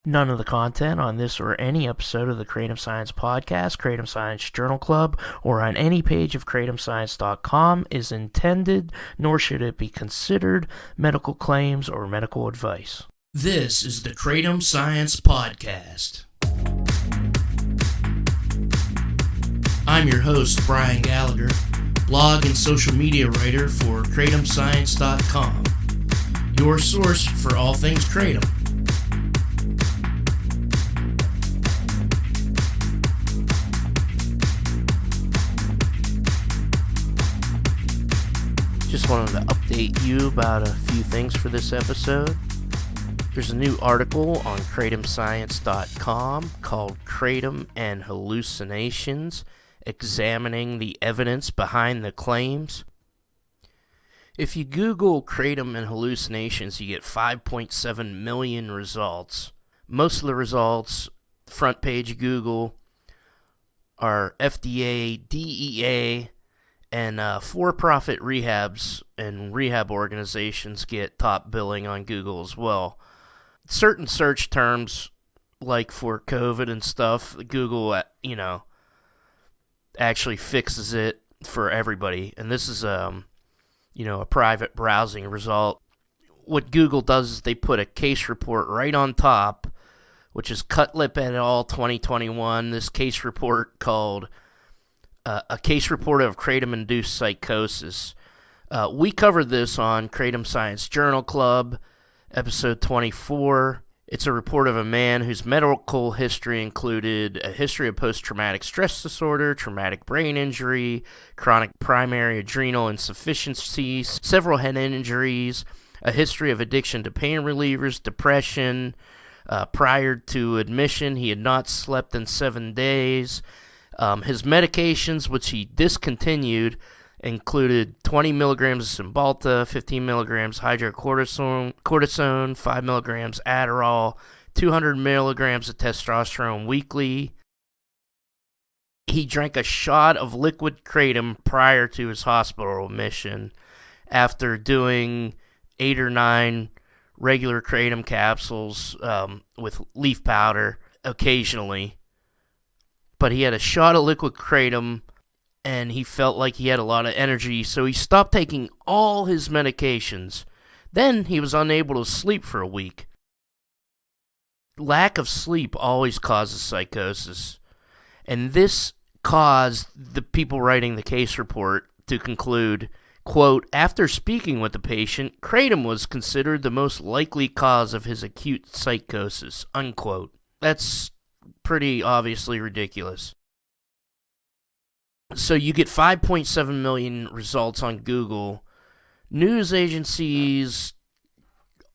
None of the content on this or any episode of the Kratom Science Podcast, Kratom Science Journal Club, or on any page of KratomScience.com is intended, nor should it be considered, medical claims or medical advice. This is the Kratom Science Podcast. I'm your host, Brian Gallagher, blog and social media writer for KratomScience.com, your source for all things Kratom. Just wanted to update you about a few things for this episode. There's a new article on KratomScience.com called Kratom and Hallucinations, examining the evidence behind the claims. If you Google Kratom and Hallucinations, you get 5.7 million results. Most of the results, front page Google, are FDA, DEA, and for-profit rehabs and rehab organizations get top billing on Google as well. Certain search terms, like for COVID and stuff, Google, actually fixes it for everybody. And this is, a private browsing result. What Google does is they put a case report right on top, which is Cutlip et al. 2021. This case report called a case report of Kratom-Induced psychosis. We covered this on Kratom Science Journal Club, episode 24. It's a report of a man whose medical history included a history of post-traumatic stress disorder, traumatic brain injury, chronic primary adrenal insufficiency, several head injuries, a history of addiction to pain relievers, depression. Prior to admission, he had not slept in 7 days. His medications, which he discontinued, included 20 milligrams of Cymbalta, 15 milligrams hydrocortisone, 5 milligrams Adderall, 200 milligrams of testosterone weekly. He drank a shot of liquid kratom prior to his hospital admission after doing 8 or 9 regular kratom capsules with leaf powder occasionally. But he had a shot of liquid kratom, and he felt like he had a lot of energy, so he stopped taking all his medications. Then he was unable to sleep for a week. Lack of sleep always causes psychosis, and this caused the people writing the case report to conclude, quote, after speaking with the patient, kratom was considered the most likely cause of his acute psychosis, unquote. That's pretty obviously ridiculous. So you get 5.7 million results on Google. News agencies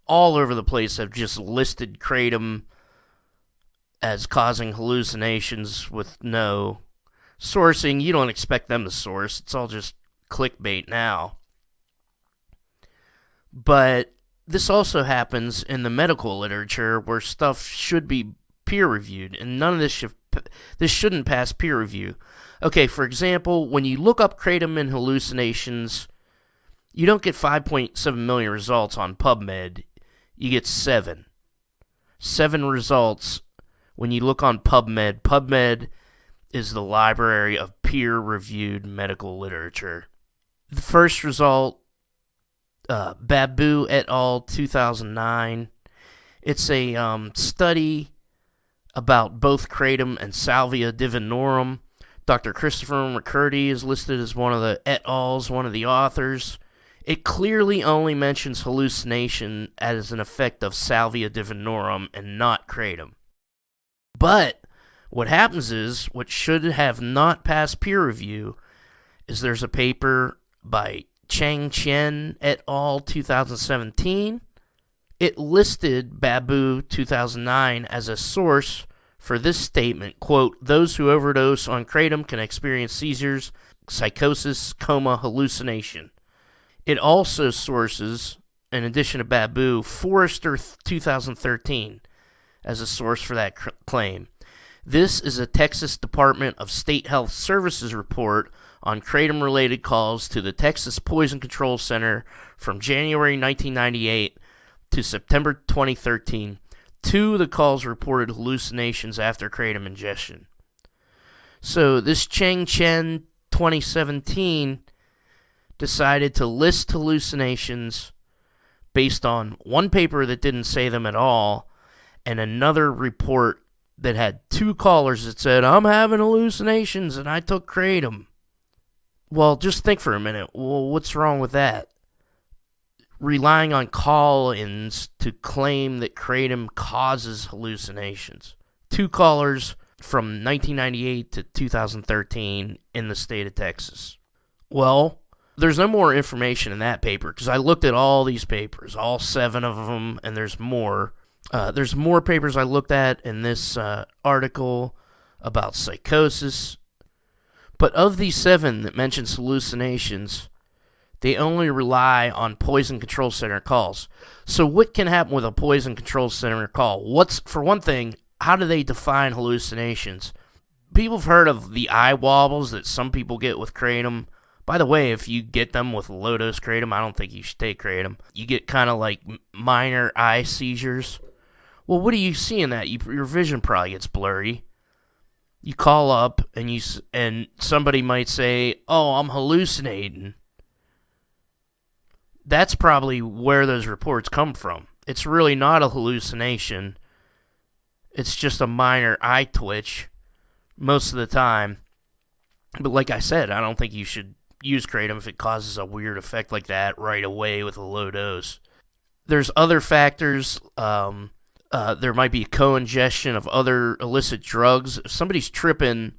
all over the place have just listed kratom as causing hallucinations with no sourcing. You don't expect them to source. It's all just clickbait now. But this also happens in the medical literature where stuff should be peer-reviewed, and none of this shouldn't pass peer review. Okay, for example, when you look up Kratom and Hallucinations, you don't get 5.7 million results on PubMed. You get 7. 7 results when you look on PubMed. PubMed is the library of peer-reviewed medical literature. The first result, Babu et al. 2009. It's a study about both kratom and salvia divinorum. Dr. Christopher McCurdy is listed as one of the et als, one of the authors. It clearly only mentions hallucination as an effect of salvia divinorum and not kratom. But what happens is, what should have not passed peer review, is there's a paper by Chang Chen et al. 2017. It listed Babu 2009 as a source for this statement, quote, those who overdose on kratom can experience seizures, psychosis, coma, hallucination. It also sources, in addition to Babu, Forrester 2013 as a source for that claim. This is a Texas Department of State Health Services report on kratom-related calls to the Texas Poison Control Center from January 1998 to September 2013. 2 of the calls reported hallucinations after kratom ingestion. So this Cheng Chen 2017 decided to list hallucinations based on one paper that didn't say them at all and another report that had 2 callers that said, I'm having hallucinations and I took kratom. Well, just think for a minute. Well, what's wrong with that? Relying on call-ins to claim that kratom causes hallucinations. 2 callers from 1998 to 2013 in the state of Texas. Well, there's no more information in that paper because I looked at all these papers, all 7 of them, and there's more. There's more papers I looked at in this article about psychosis. But of these 7 that mentions hallucinations, they only rely on poison control center calls. So what can happen with a poison control center call? For one thing, how do they define hallucinations? People have heard of the eye wobbles that some people get with kratom. By the way, if you get them with low-dose kratom, I don't think you should take kratom. You get kind of like minor eye seizures. Well, what do you see in that? Your vision probably gets blurry. You call up and somebody might say, "Oh, I'm hallucinating." That's probably where those reports come from. It's really not a hallucination. It's just a minor eye twitch most of the time. But like I said, I don't think you should use kratom if it causes a weird effect like that right away with a low dose. There's other factors. There might be a co-ingestion of other illicit drugs. If somebody's tripping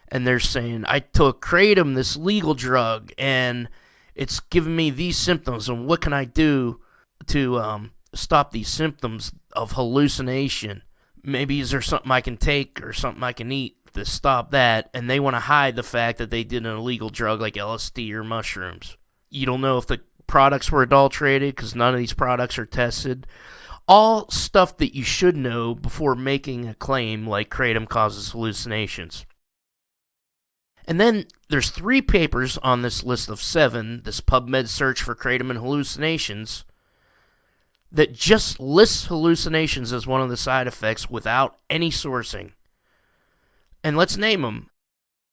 and they're saying, I took kratom, this legal drug, and it's giving me these symptoms, and what can I do to stop these symptoms of hallucination? Maybe is there something I can take or something I can eat to stop that? And they want to hide the fact that they did an illegal drug like LSD or mushrooms. You don't know if the products were adulterated because none of these products are tested. All stuff that you should know before making a claim like kratom causes hallucinations. And then there's 3 papers on this list of 7, this PubMed search for kratom and hallucinations, that just lists hallucinations as one of the side effects without any sourcing. And let's name them.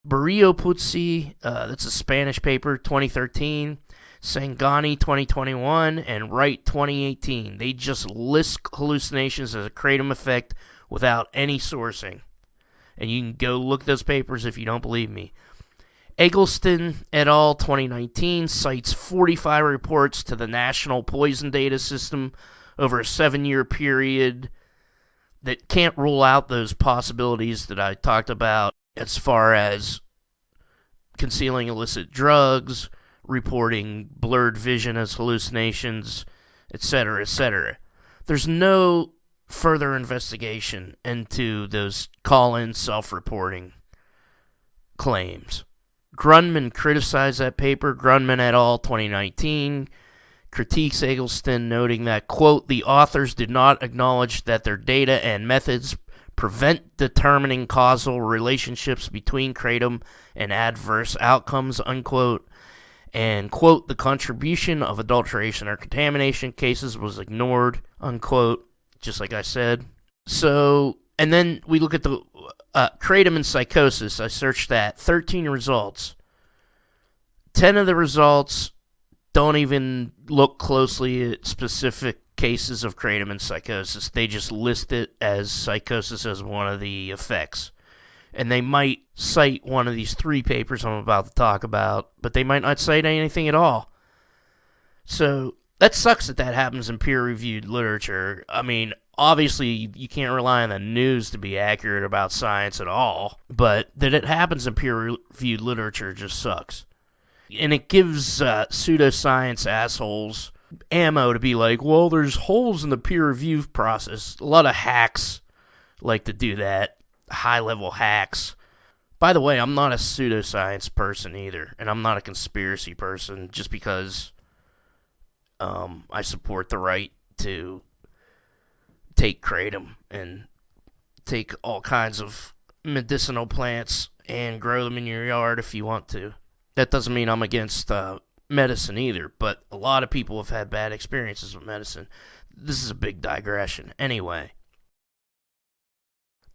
Barrio Puzzi, that's a Spanish paper, 2013. Sangani, 2021. And Wright, 2018. They just list hallucinations as a kratom effect without any sourcing. And you can go look at those papers if you don't believe me. Eggleston et al. 2019 cites 45 reports to the National Poison Data System over a 7-year period that can't rule out those possibilities that I talked about as far as concealing illicit drugs, reporting blurred vision as hallucinations, etc., etc. There's no further investigation into those call-in self-reporting claims. Grundman criticized that paper. Grundman et al. 2019 critiques Eggleston, noting that, quote, the authors did not acknowledge that their data and methods prevent determining causal relationships between kratom and adverse outcomes, unquote, and, quote, the contribution of adulteration or contamination cases was ignored, unquote, just like I said. So, and then we look at the kratom and psychosis. I searched that. 13 results. 10 of the results don't even look closely at specific cases of kratom and psychosis. They just list it as psychosis as one of the effects. And they might cite one of these 3 papers I'm about to talk about, but they might not cite anything at all. So that sucks that happens in peer-reviewed literature. I mean, obviously, you can't rely on the news to be accurate about science at all, but that it happens in peer-reviewed literature just sucks. And it gives pseudoscience assholes ammo to be like, well, there's holes in the peer-review process. A lot of hacks like to do that, high-level hacks. By the way, I'm not a pseudoscience person either, and I'm not a conspiracy person just because I support the right to take kratom and take all kinds of medicinal plants and grow them in your yard if you want to. That doesn't mean I'm against medicine either, but a lot of people have had bad experiences with medicine. This is a big digression. Anyway,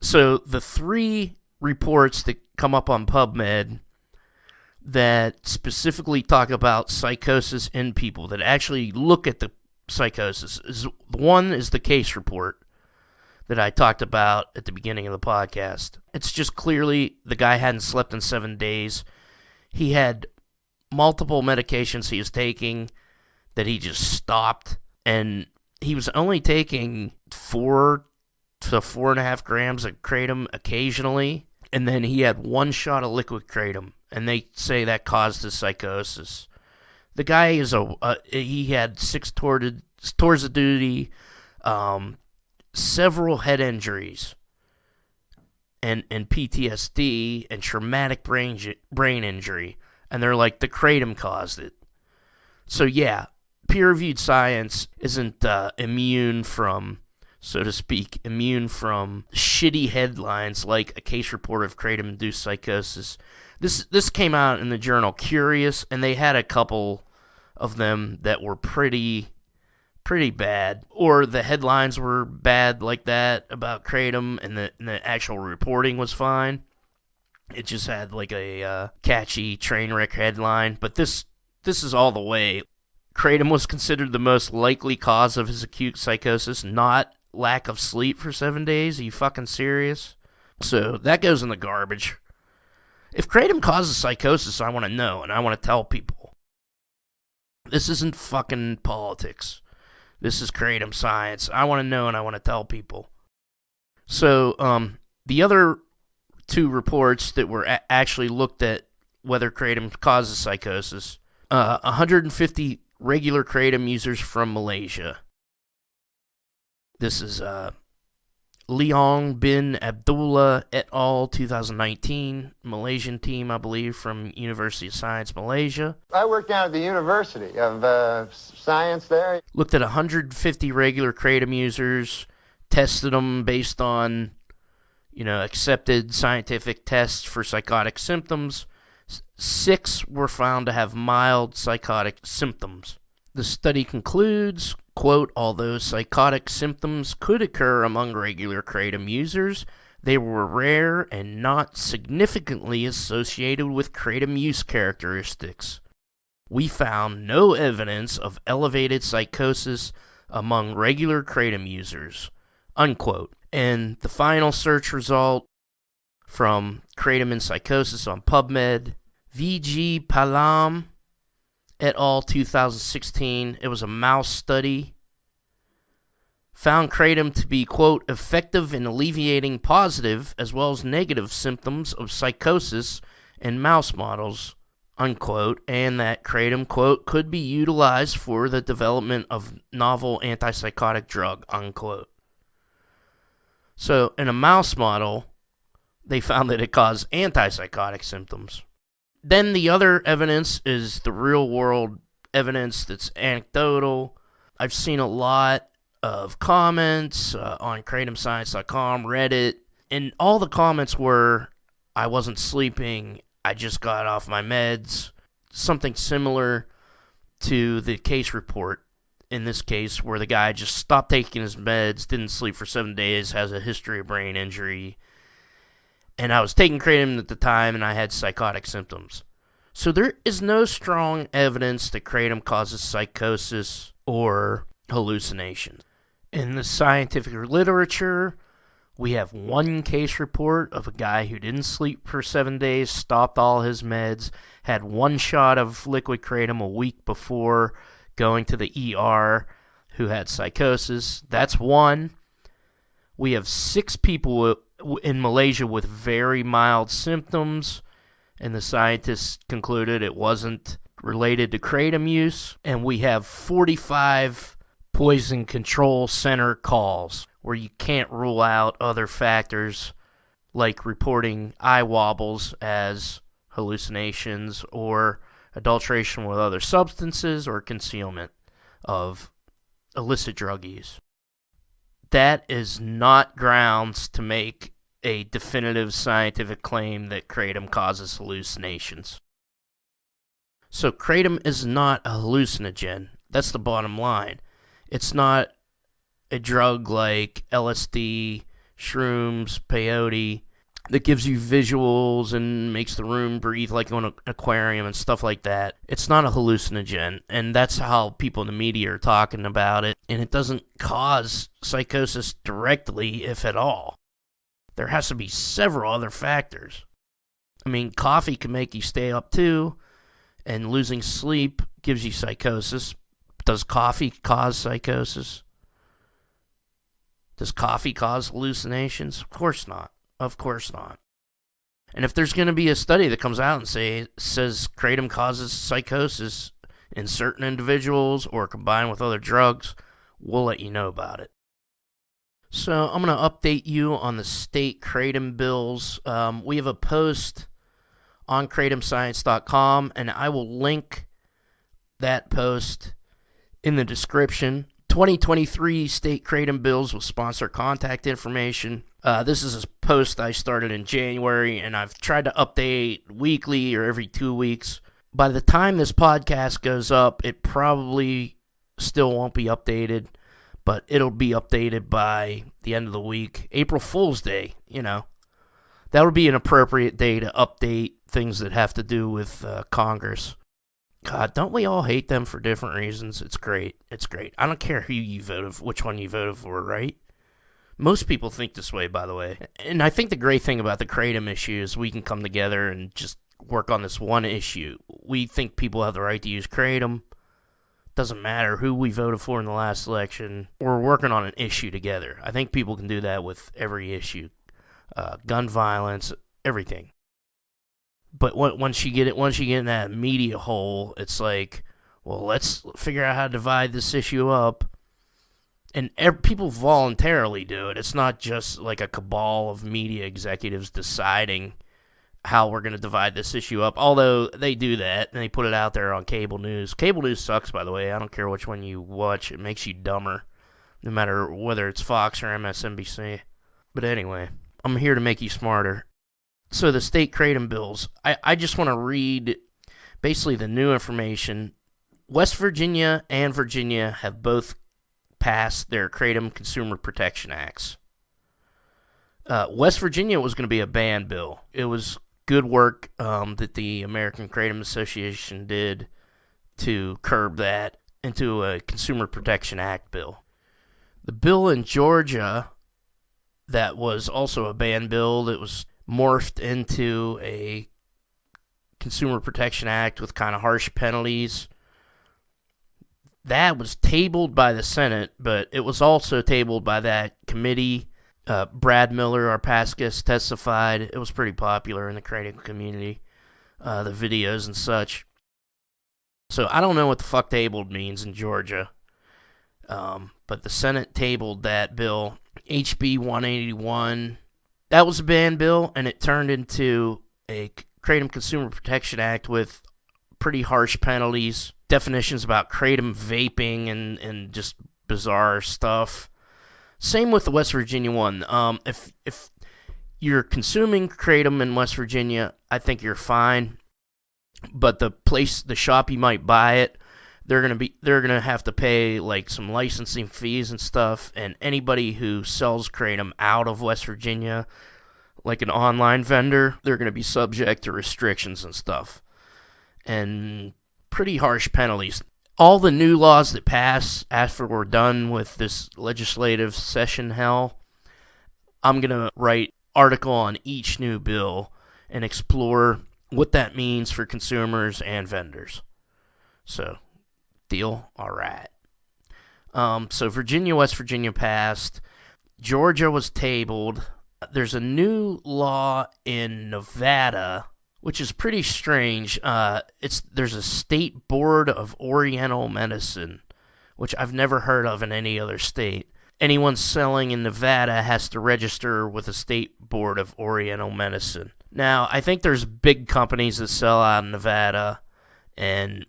So the 3 reports that come up on PubMed that specifically talk about psychosis in people, that actually look at the psychosis, one is the case report that I talked about at the beginning of the podcast. It's just clearly the guy hadn't slept in 7 days. He had multiple medications he was taking that he just stopped, and he was only taking 4 to 4.5 grams of Kratom occasionally, and then he had 1 shot of liquid Kratom, and they say that caused his psychosis. The guy is he had 6 tours of duty, several head injuries, and PTSD and traumatic brain injury, and they're like, the Kratom caused it. So yeah, peer-reviewed science isn't immune from, so to speak, shitty headlines like a case report of Kratom-induced psychosis. This came out in the journal Curious, and they had a couple of them that were pretty bad, or the headlines were bad like that about Kratom, and the actual reporting was fine. It just had like a catchy train wreck headline, but this is all the way. Kratom was considered the most likely cause of his acute psychosis, not lack of sleep for 7 days. Are you fucking serious? So that goes in the garbage. If Kratom causes psychosis, I want to know, and I want to tell people. This isn't fucking politics. This is Kratom science. I want to know, and I want to tell people. So, the other 2 reports that were actually looked at whether Kratom causes psychosis, 150 regular Kratom users from Malaysia. This is Leong bin Abdullah et al. 2019, Malaysian team, I believe, from University of Science, Malaysia. I worked down at the University of Science there. Looked at 150 regular Kratom users, tested them based on, accepted scientific tests for psychotic symptoms. 6 were found to have mild psychotic symptoms. The study concludes, quote, although psychotic symptoms could occur among regular Kratom users, they were rare and not significantly associated with Kratom use characteristics. We found no evidence of elevated psychosis among regular Kratom users, unquote. And the final search result from Kratom and Psychosis on PubMed, V.G. Palam et al. 2016. It was a mouse study. Found Kratom to be, quote, effective in alleviating positive as well as negative symptoms of psychosis in mouse models, unquote, and that Kratom, quote, could be utilized for the development of novel antipsychotic drug, unquote. So, in a mouse model, they found that it caused antipsychotic symptoms. Then the other evidence is the real-world evidence that's anecdotal. I've seen a lot of comments on KratomScience.com, Reddit, and all the comments were, I wasn't sleeping, I just got off my meds, something similar to the case report in this case, where the guy just stopped taking his meds, didn't sleep for 7 days, has a history of brain injury, and I was taking Kratom at the time, and I had psychotic symptoms. So there is no strong evidence that Kratom causes psychosis or hallucinations. In the scientific literature, we have 1 case report of a guy who didn't sleep for 7 days, stopped all his meds, had 1 shot of liquid Kratom a week before going to the ER, who had psychosis. That's 1. We have 6 people in Malaysia with very mild symptoms, and the scientists concluded it wasn't related to Kratom use. And we have 45 poison control center calls, where you can't rule out other factors like reporting eye wobbles as hallucinations or adulteration with other substances or concealment of illicit drug use. That is not grounds to make a definitive scientific claim that Kratom causes hallucinations. So Kratom is not a hallucinogen. That's the bottom line. It's not a drug like LSD, shrooms, peyote, that gives you visuals and makes the room breathe like on an aquarium and stuff like that. It's not a hallucinogen, and that's how people in the media are talking about it, and it doesn't cause psychosis directly, if at all. There has to be several other factors. I mean, coffee can make you stay up too, and losing sleep gives you psychosis. Does coffee cause psychosis? Does coffee cause hallucinations? Of course not. Of course not. And if there's going to be a study that comes out and says kratom causes psychosis in certain individuals or combined with other drugs, we'll let you know about it. So I'm going to update you on the state kratom bills. We have a post on kratomscience.com, and I will link that post in the description. 2023 state kratom bills will sponsor contact information. This is a post I started in January, and I've tried to update weekly or every 2 weeks. By the time this podcast goes up, it probably still won't be updated, but it'll be updated by the end of the week. April Fool's Day, that would be an appropriate day to update things that have to do with Congress. God, don't we all hate them for different reasons? It's great. It's great. I don't care who you voted for, which one you voted for, right? Most people think this way, by the way. And I think the great thing about the kratom issue is we can come together and just work on this one issue. We think people have the right to use kratom. Doesn't matter who we voted for in the last election. We're working on an issue together. I think people can do that with every issue. Gun violence, everything. But once you get in that media hole, it's like, well, let's figure out how to divide this issue up. And people voluntarily do it. It's not just like a cabal of media executives deciding how we're going to divide this issue up. Although they do that, and they put it out there on cable news. Cable news sucks, by the way. I don't care which one you watch. It makes you dumber, no matter whether it's Fox or MSNBC. But anyway, I'm here to make you smarter. So the state kratom bills, I just want to read basically the new information. West Virginia and Virginia have both passed their Kratom Consumer Protection Acts. West Virginia was going to be a ban bill. It was good work that the American Kratom Association did to curb that into a Consumer Protection Act bill. The bill in Georgia that was also a ban bill that was morphed into a Consumer Protection Act with kind of harsh penalties. That was tabled by the Senate, but it was also tabled by that committee. Brad Miller, our past guest, testified. It was pretty popular in the kratom community, the videos and such. So I don't know what the fuck tabled means in Georgia, but the Senate tabled that bill, HB 181. That was a ban bill, and it turned into a Kratom Consumer Protection Act with pretty harsh penalties, definitions about kratom vaping, and just bizarre stuff. Same with the West Virginia one. If you're consuming kratom in West Virginia, I think you're fine. But the shop you might buy it, they're gonna have to pay like some licensing fees and stuff. And anybody who sells kratom out of West Virginia, like an online vendor, they're gonna be subject to restrictions and stuff, and pretty harsh penalties. All the new laws that pass after we're done with this legislative session hell, I'm going to write an article on each new bill and explore what that means for consumers and vendors. So, deal? All right. So Virginia, West Virginia passed. Georgia was tabled. There's a new law in Nevada, which is pretty strange. There's a state board of Oriental medicine, which I've never heard of in any other state. Anyone selling in Nevada has to register with a state board of Oriental medicine. Now, I think there's big companies that sell out in Nevada, and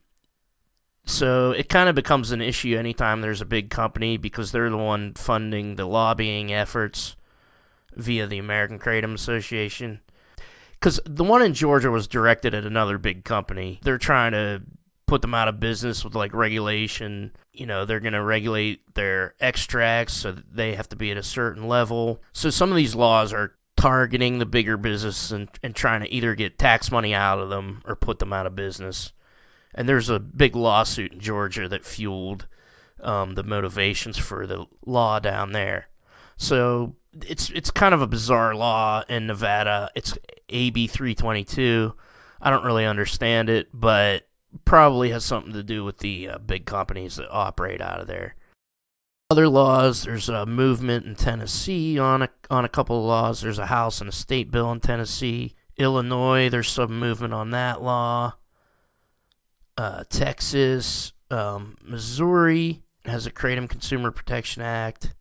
so it kind of becomes an issue anytime there's a big company because they're the one funding the lobbying efforts via the American Kratom Association. Because the one in Georgia was directed at another big company. They're trying to put them out of business with, like, regulation. You know, they're going to regulate their extracts, so that they have to be at a certain level. So some of these laws are targeting the bigger business and trying to either get tax money out of them or put them out of business. And there's a big lawsuit in Georgia that fueled the motivations for the law down there. So it's kind of a bizarre law in Nevada. It's AB 322. I don't really understand it, but probably has something to do with the big companies that operate out of there. Other laws, there's a movement in Tennessee on a couple of laws. There's a House and a State bill in Tennessee. Illinois, there's some movement on that law. Texas, Missouri has a Kratom Consumer Protection Act,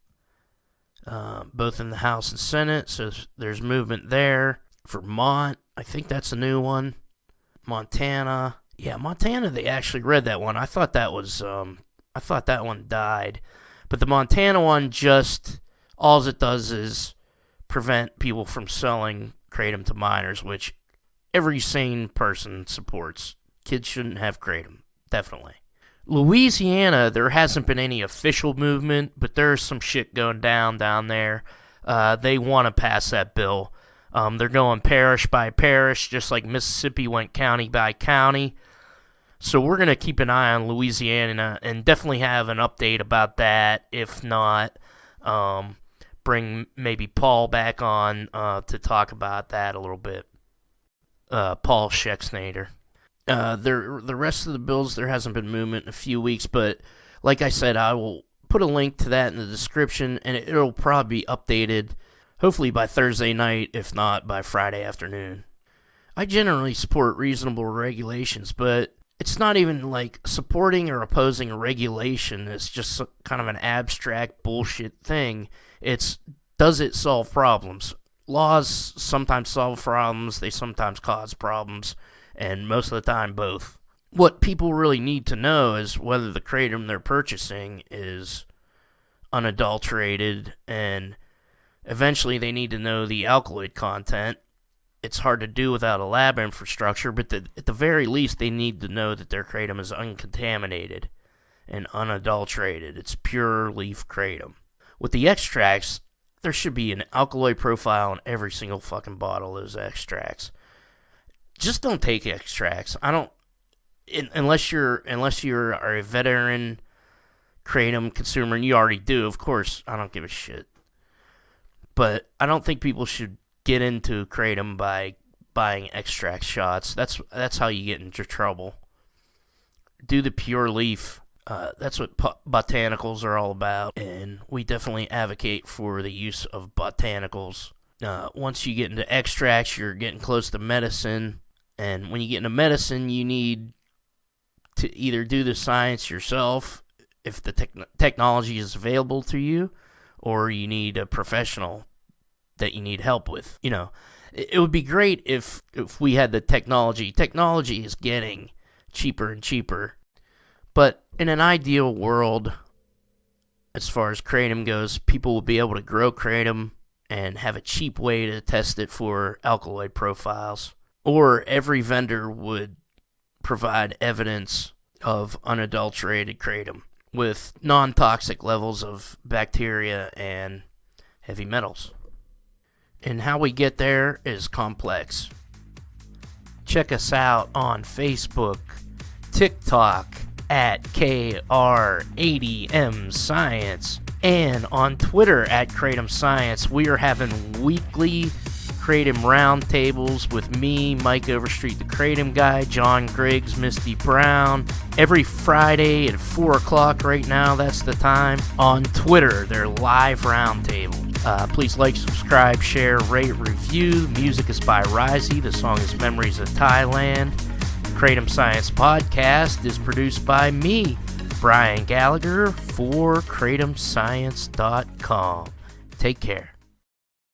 both in the House and Senate, so there's movement there. Vermont, I think that's a new one. Montana, they actually read that one. I thought that one died. But the Montana one, just all it does is prevent people from selling Kratom to minors, which every sane person supports. Kids shouldn't have Kratom, definitely. Louisiana, there hasn't been any official movement, but there's some shit going down there. They want to pass that bill. They're going parish by parish, just like Mississippi went county by county. So we're going to keep an eye on Louisiana and definitely have an update about that. If not, bring maybe Paul back on to talk about that a little bit. Paul Schexnayder. The rest of the bills, there hasn't been movement in a few weeks, but like I said, I will put a link to that in the description, and it'll probably be updated hopefully by Thursday night, if not by Friday afternoon. I generally support reasonable regulations, but it's not even like supporting or opposing a regulation. It's just kind of an abstract bullshit thing. It's, does it solve problems? Laws sometimes solve problems, they sometimes cause problems, and most of the time both. What people really need to know is whether the Kratom they're purchasing is unadulterated, and eventually they need to know the alkaloid content. It's hard to do without a lab infrastructure, but at the very least they need to know that their Kratom is uncontaminated and unadulterated. It's pure leaf Kratom. With the extracts, there should be an alkaloid profile on every single fucking bottle of those extracts. Just don't take extracts. Unless you're a veteran Kratom consumer, and you already do, of course, I don't give a shit. But I don't think people should get into Kratom by buying extract shots. That's how you get into trouble. Do the pure leaf. That's what botanicals are all about, and we definitely advocate for the use of botanicals. Once you get into extracts, you're getting close to medicine, and when you get into medicine, you need to either do the science yourself, if the technology is available to you, or you need a professional that you need help with. You know, it would be great if we had the technology. Technology is getting cheaper and cheaper. But in an ideal world, as far as Kratom goes, people will be able to grow Kratom and have a cheap way to test it for alkaloid profiles. Or every vendor would provide evidence of unadulterated Kratom with non-toxic levels of bacteria and heavy metals. And how we get there is complex. Check us out on Facebook, TikTok, at KR80M Science, and on Twitter at Kratom Science. We are having weekly Kratom roundtables with me, Mike Overstreet, the Kratom guy, John Griggs, Misty Brown, every Friday at 4 o'clock right now. That's the time. On Twitter, they're live roundtables. Please like, subscribe, share, rate, review. The music is by Risey. The song is Memories of Thailand. Kratom Science Podcast is produced by me, Brian Gallagher, for KratomScience.com. Take care.